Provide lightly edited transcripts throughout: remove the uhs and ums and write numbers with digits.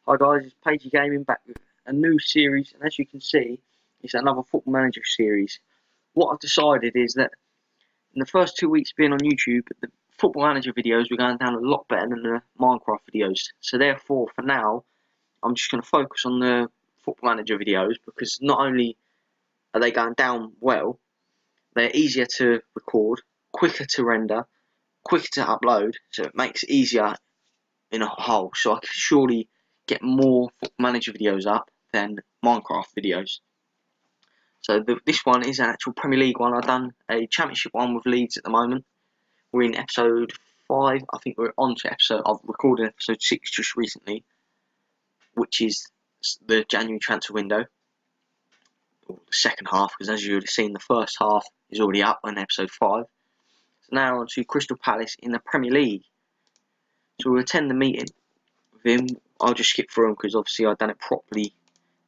Hi guys, it's Pagey Gaming back with a new series, and as you can see, it's another Football Manager series. What I've decided is that in the first 2 weeks being on YouTube, the Football Manager videos were going down a lot better than the Minecraft videos. So therefore, for now, I'm just going to focus on the Football Manager videos because not only are they going down well, they're easier to record, quicker to render, quicker to upload, so it makes it easier in a whole, so I can surely get more Football Manager videos up than Minecraft videos. So this one is an actual Premier League one. I've done a Championship one with Leeds at the moment. We're in episode 5. I think we're on to I've recorded episode 6 just recently, which is the January transfer window, or the second half, because as you would have seen, the first half is already up on episode 5. So now on to Crystal Palace in the Premier League. So we'll attend the meeting with him. I'll just skip through them because obviously I've done it properly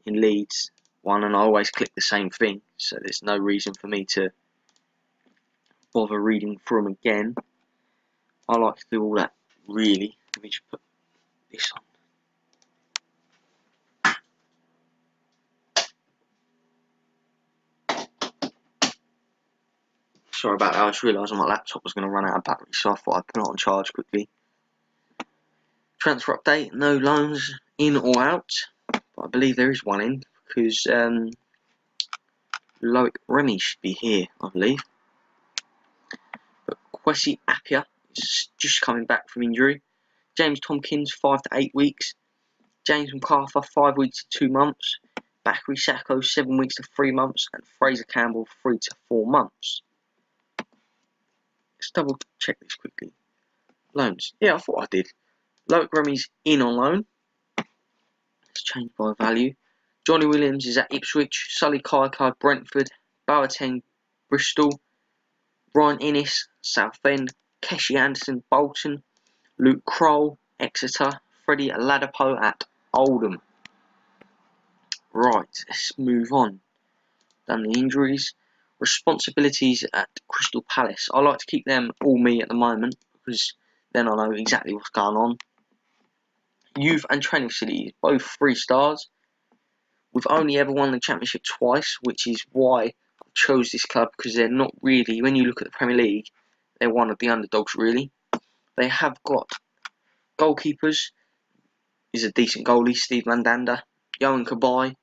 in Leeds one, and I always click the same thing, so there's no reason for me to bother reading through them again. I like to do all that, really. Let me just put this on. Sorry about that, I just realised my laptop was going to run out of battery, so I thought I'd put it on charge quickly. Transfer update, no loans in or out, but I believe there is one in, because Loic Remy should be here, I believe. But Kwesi Appiah is just coming back from injury. James Tompkins, 5 to 8 weeks. James McArthur, 5 weeks to 2 months. Bakary Sakho, 7 weeks to 3 months. And Fraser Campbell, 3 to 4 months. Let's double check this quickly. Loans. Yeah, I thought I did. Loic Remy's in on loan. Let's change by value. Johnny Williams is at Ipswich. Sully Kaikai, Brentford. Boateng, Bristol. Ryan Innes, Southend. Keshi Anderson, Bolton. Luke Kroll, Exeter. Freddie Ladapo at Oldham. Right, let's move on. Done the injuries. Responsibilities at Crystal Palace. I like to keep them all me at the moment because then I know exactly what's going on. Youth and training facilities, both 3 stars. We've only ever won the Championship twice, which is why I chose this club, because they're not really, when you look at the Premier League, they're one of the underdogs really. They have got goalkeepers. He's a decent goalie, Steve Mandanda, Yohan Cabaye,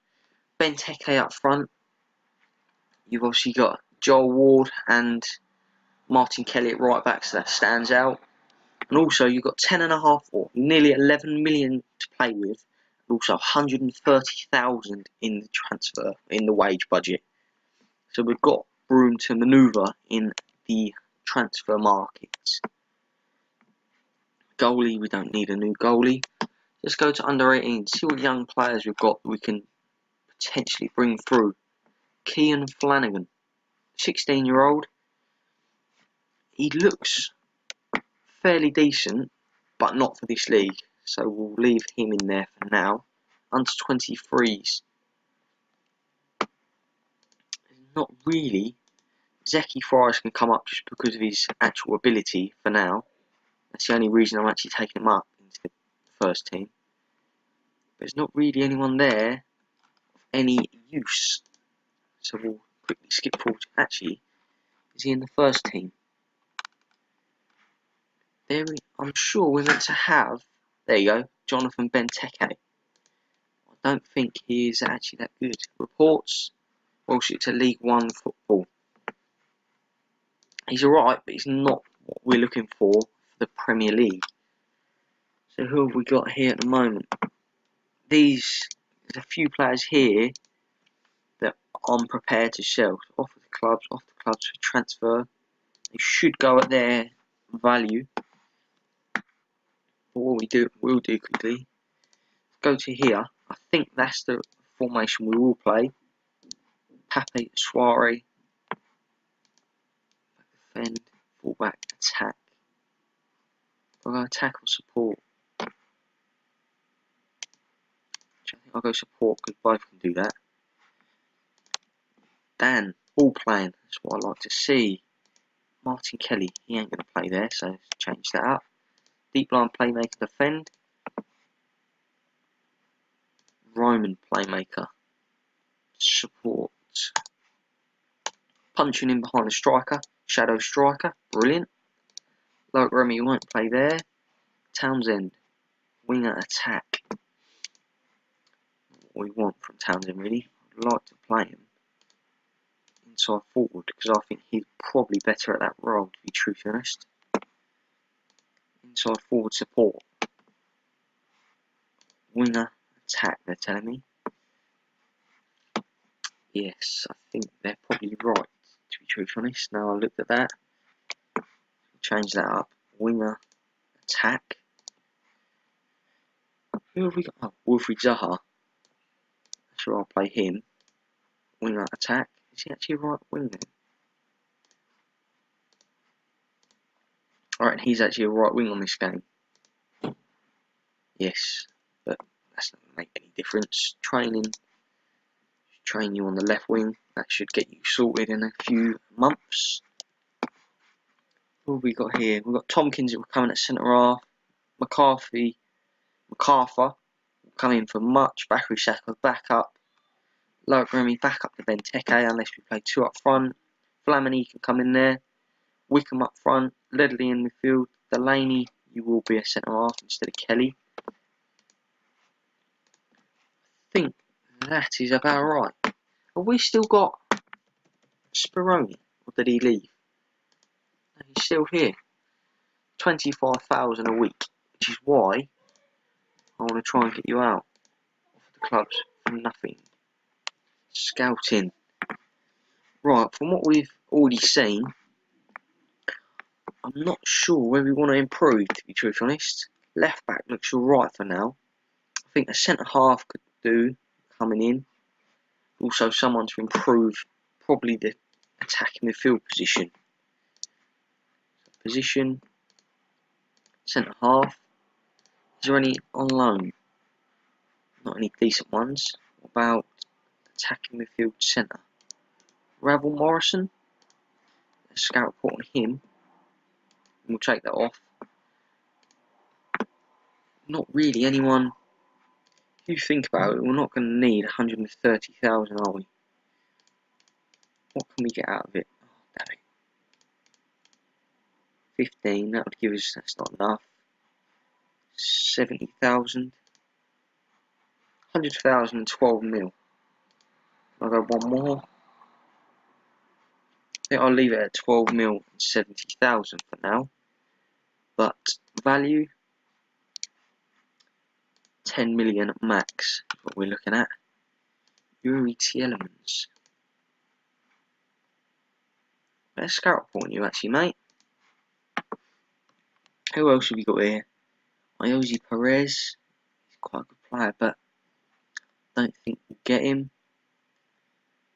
Benteke up front. You've obviously got Joel Ward and Martin Kelly at right back, so that stands out. And also you've got 10.5 or nearly 11 million to play with, and also 130,000 in the transfer, in the wage budget. So we've got room to manoeuvre in the transfer markets. Goalie, we don't need a new goalie. Let's go to under 18, see what young players we've got we can potentially bring through. Kean Flanagan, 16-year-old. He looks fairly decent, but not for this league, so we'll leave him in there for now. Under 23s, not really. Zeki Forrest can come up just because of his actual ability for now. That's the only reason I'm actually taking him up into the first team. There's not really anyone there of any use, so we'll quickly skip forward. Actually, is he in the first team? There, I'm sure we're meant to have. There you go, Jonathan Benteke. I don't think he is actually that good. Reports, well, it's a League One football. He's alright, but he's not what we're looking for the Premier League. So who have we got here at the moment? There's a few players here that I'm prepared to sell. Off the clubs for transfer. They should go at their value. But what we'll do quickly, go to here. I think that's the formation we will play. Pape, Suarez, defend, fullback, attack. I'll go attack or support. I think I'll go support because both can do that. Dan, ball playing, that's what I like to see. Martin Kelly, he ain't going to play there, so let's change that up. Deep line playmaker, defend. Roman playmaker. Support. Punching in behind the striker. Shadow striker. Brilliant. Loic Remy won't play there. Townsend. Winger attack. What we want from Townsend really. I'd like to play him inside forward because I think he's probably better at that role, to be truthfully honest. Inside forward support. Winger attack, they're telling me. Yes, I think they're probably right, to be truthfully honest. Now I looked at that. Change that up. Winger attack. Who have we got? Oh, Wilfried Zaha. Sure, I'll play him. Winger attack. Is he actually a right wing then? Alright, he's actually a right wing on this game. Yes, but that's not going to make any difference. Train you on the left wing. That should get you sorted in a few months. What have we got here? We've got Tompkins that will come in at centre half. McCarthy will come in for much. Bakary Saka back up. Loic Remy back up to Benteke unless we play two up front. Flamini can come in there. Wickham up front. Ledley in midfield. Delaney, you will be a centre half instead of Kelly. I think that is about right. Have we still got Speroni? Or did he leave? No, he's still here. 25,000 a week, which is why I want to try and get you out of the clubs for nothing. Scouting. Right, from what we've already seen, I'm not sure where we want to improve, to be truthfully honest. Left back looks alright for now. I think a centre half could do coming in. Also, someone to improve probably the attacking midfield position. Position, centre half. Is there any on loan? Not any decent ones. What about attacking midfield centre? Ravel Morrison. A scout report on him. We'll take that off. Not really anyone. If you think about it, we're not going to need 130,000, are we? What can we get out of it? Oh, damn it. 15, that would give us, that's not enough. 70,000. 100,000 and 12 mil. I'll go one more. I think I'll leave it at 12 mil and 70,000 for now. But value, 10 million max is what we're looking at. Yuri Tielemans. Let's scout report on you actually, mate. Who else have we got here? Iosi Perez. He's quite a good player, but I don't think we'll get him.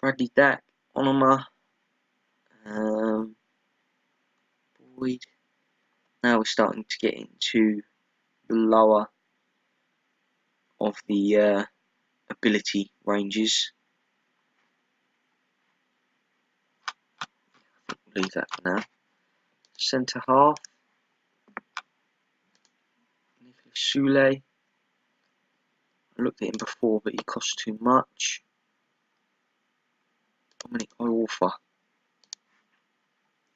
Bradley Dack, Onoma, Boyd. Now we're starting to get into the lower of the ability ranges. I think we'll leave that for now. Centre half. Nicolas Soule. I looked at him before, but he costs too much. Dominic Iorfa.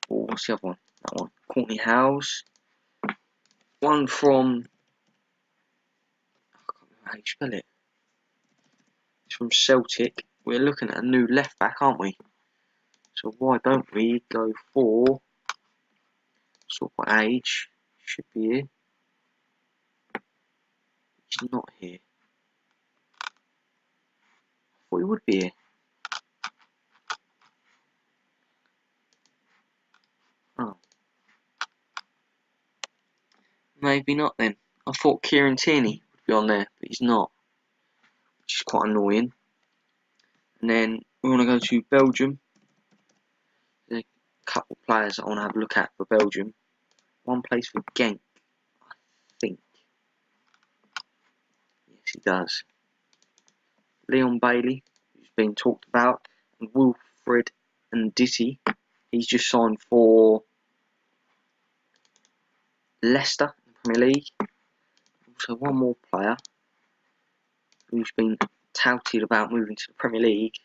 Oh, what's the other one? That one. Courtney Howes. One from. I can't remember how you spell it. It's from Celtic. We're looking at a new left back, aren't we? So why don't we go for. Sort of age. Should be here. He's not here. I thought he would be here. Oh. Maybe not then. I thought Kieran Tierney would be on there, but he's not. Which is quite annoying. And then we want to go to Belgium. There's a couple of players I want to have a look at for Belgium. One plays for Genk, I think. Yes, he does. Leon Bailey, who's been talked about, and Wilfred Ndidi. He's just signed for Leicester in the Premier League. Also, one more player who's been touted about moving to the Premier League.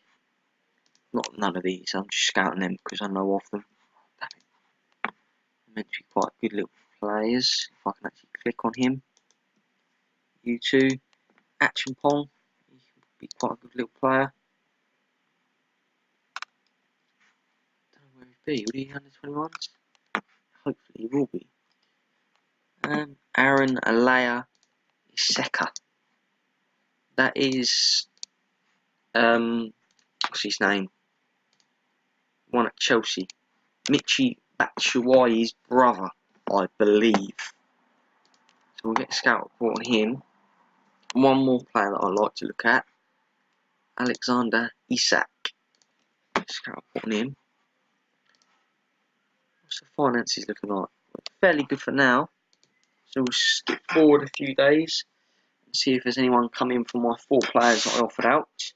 Not none of these, I'm just scouting them because I know of them. They're meant to be quite good little players. If I can actually click on him. U2, Achimpong, he could be quite a good little player. Don't know where he'd be. Would he be under 21s? Hopefully he will be. Aaron Alaya Iseka. That is what's his name? One at Chelsea. Michy Batshuayi's brother, I believe. So we'll get a scout report on him. One more player that I like to look at. Alexander Isak. Scout report on him. What's the finances looking like? Fairly good for now. So we'll skip forward a few days and see if there's anyone coming from my 4 players that I offered out. There's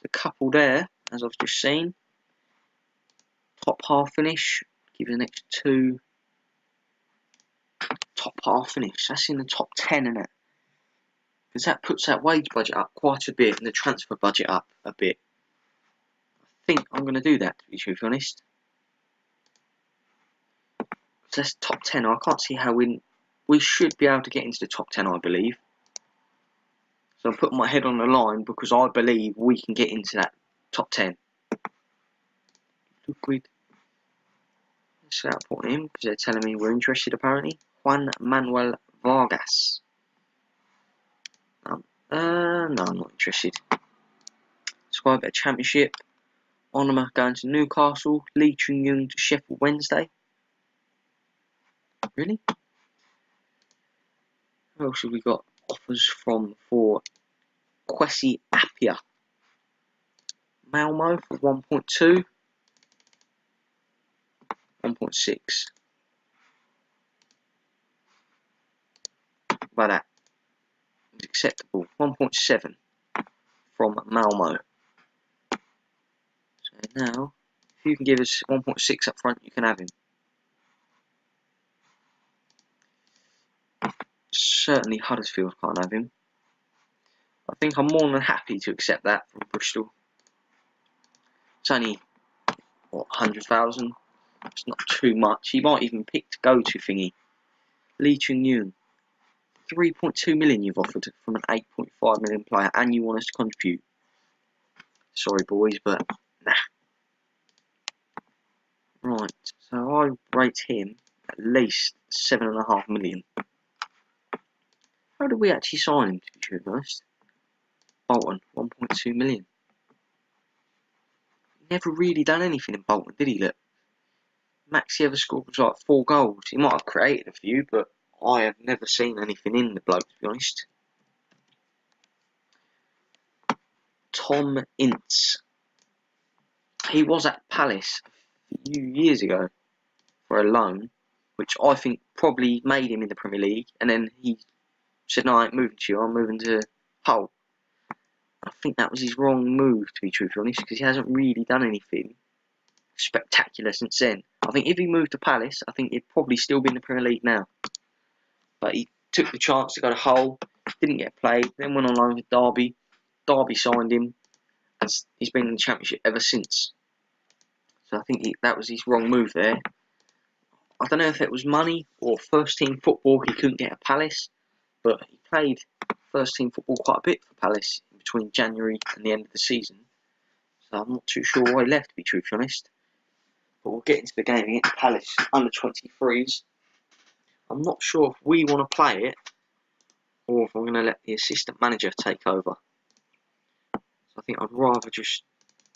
a couple there, as I've just seen. Top half finish. Give you the next 2. Top half finish. That's in the top 10, isn't it? Because that puts that wage budget up quite a bit and the transfer budget up a bit. I think I'm going to do that, to be truthfully honest. So that's top 10. I can't see how we should be able to get into the top 10, I believe. So I'm putting my head on the line because I believe we can get into that top 10. Liquid. Let's out put him because they're telling me we're interested apparently. Juan Manuel Vargas. No, I'm not interested. Squad a championship. Onoma going to Newcastle. Lee Chung-Yung to Sheffield Wednesday. Really? Who else have we got offers from for Kwesi Appiah? Malmo for 1.2. 1.6. About that. It's acceptable. 1.7 from Malmo. So now, if you can give us 1.6 up front, you can have him. Certainly Huddersfield can't have him. I think I'm more than happy to accept that from Bristol. It's only, what, 100,000? It's not too much. He might even pick to go to thingy. Lee Chung-Yung. 3.2 million you've offered from an 8.5 million player, and you want us to contribute. Sorry, boys, but nah. Right, so I rate him at least 7.5 million. How did we actually sign him, to be true honest? Bolton, 1.2 million. He never really done anything in Bolton, did he? Look, max he ever scored was like 4 goals. He might have created a few, but I have never seen anything in the bloke, to be honest. Tom Ince. He was at Palace a few years ago for a loan, which I think probably made him in the Premier League, and then he said, no, I ain't moving to you, I'm moving to Hull. I think that was his wrong move, to be truthfully honest, because he hasn't really done anything spectacular since then. I think if he moved to Palace, I think he'd probably still be in the Premier League now. But he took the chance to go to Hull, didn't get played, then went on loan with Derby. Derby signed him, and he's been in the Championship ever since. So I think that was his wrong move there. I don't know if it was money or first team football he couldn't get at Palace, but he played first team football quite a bit for Palace in between January and the end of the season. So I'm not too sure why he left, to be truthfully honest. But we'll get into the game against Palace under 23s. I'm not sure if we want to play it or if I'm going to let the assistant manager take over. So I think I'd rather just,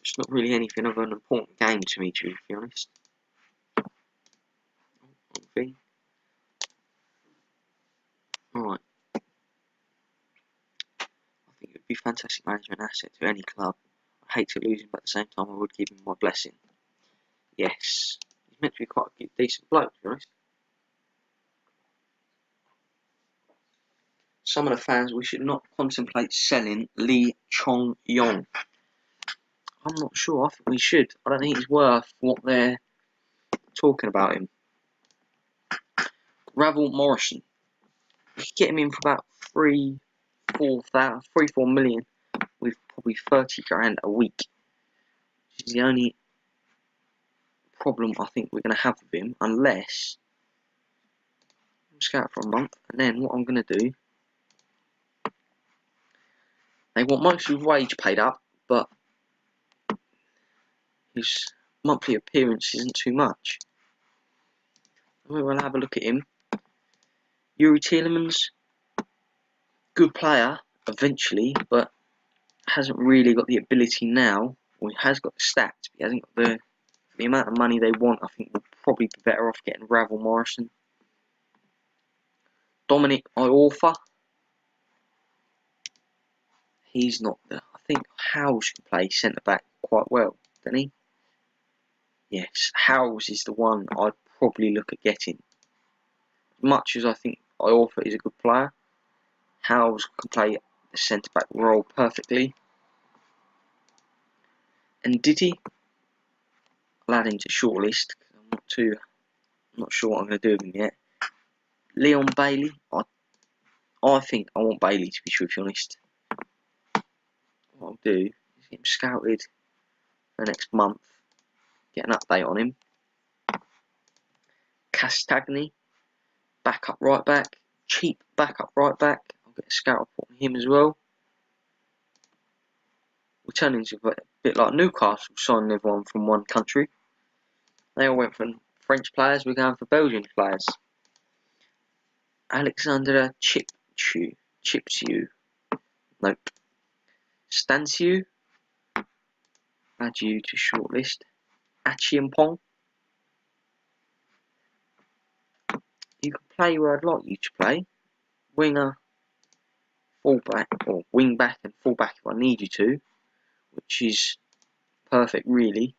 it's not really anything of an important game to me, to be honest. Alright. I think it would be fantastic management asset to any club. I hate to lose him, but at the same time I would give him my blessing. Yes. He's meant to be quite a decent bloke, to be honest. Some of the fans, we should not contemplate selling Lee Chung-Yung. I'm not sure. I think we should. I don't think he's worth what they're talking about him. Ravel Morrison. You could get him in for about 3 4 million with probably 30 grand a week. Which is the only problem I think we're going to have with him, unless I'm scout for a month. And then what I'm going to do, they want most of his wage paid up, but his monthly appearance isn't too much. We'll have a look at him. Youri Tielemans, good player eventually, but hasn't really got the ability now. Well, he has got the stats, but he hasn't got the amount of money they want. I think we'll probably be better off getting Ravel Morrison. Dominic Iorfa. He's not the. I think Howes can play centre back quite well, doesn't he? Yes, Howes is the one I'd probably look at getting. As much as I think Iorfa is a good player, Howes can play the centre back role perfectly. And Diddy, I'll add him to shortlist. I'm not sure what I'm going to do with him yet. Leon Bailey, I think I want Bailey, to be truthfully honest. What I'll do is get him scouted for the next month, get an update on him. Castagni, backup right back, cheap backup right back. I'll get a scout report on him as well. We're turning into a bit like Newcastle, signing everyone from one country. They all went for French players, we're going for Belgian players. Alexander Chipsiu. Nope. Stanciu. Add you to shortlist. Achiampong. You can play where I'd like you to play. Winger, fullback, or wing back and fullback if I need you to, which is perfect really.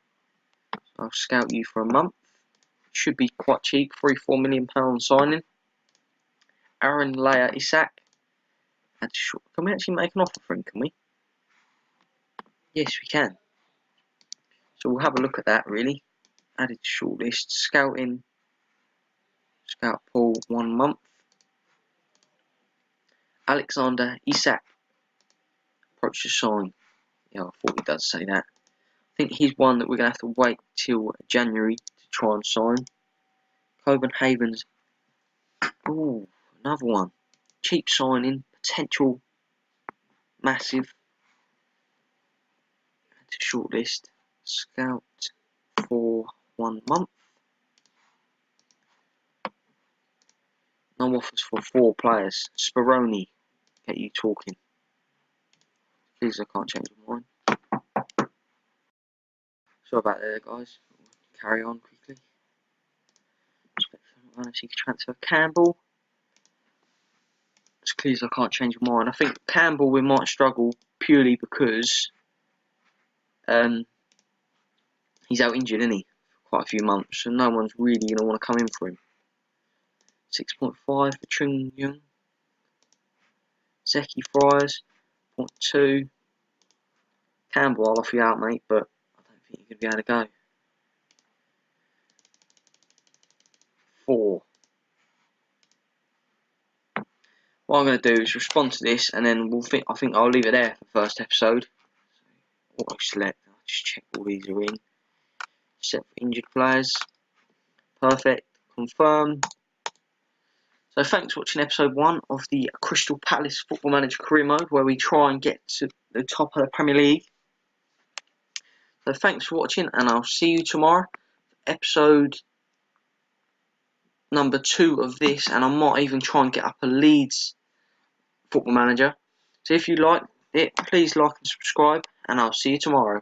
So I'll scout you for a month. Should be quite cheap, £3-4 million signing. Aaron Laia Isak. Can we actually make an offer for him, can we? Yes, we can. So we'll have a look at that really. Added to shortlist. Scouting. Scout pool 1 month. Alexander Isak. Approach to sign. Yeah, I thought he does say that. I think he's one that we're going to have to wait till January to try and sign. Copenhagen's. Ooh, another one. Cheap signing. Potential. Massive. Add to shortlist. Scout for 1 month. No offers for 4 players. Speroni, get you talking. Please, I can't change my mind. Sorry about that, guys. We'll carry on quickly. Seek transfer Campbell. It's clear I can't change my mind. I think Campbell we might struggle purely because he's out injured, isn't he? For quite a few months, so no one's really going to want to come in for him. 6.5 for Chung Young. Zeki Fries, 0.2. Campbell, I'll offer you out, mate, but I don't think you're going to be able to go. 4. What I'm going to do is respond to this, and then I think I'll leave it there for the first episode. Auto select. I'll just check all these are in. Set for injured players. Perfect. Confirm. So thanks for watching episode 1 of the Crystal Palace Football Manager Career Mode, where we try and get to the top of the Premier League. So thanks for watching, and I'll see you tomorrow. Episode number 2 of this, and I might even try and get up a Leeds Football Manager. So if you like it, please like and subscribe, and I'll see you tomorrow.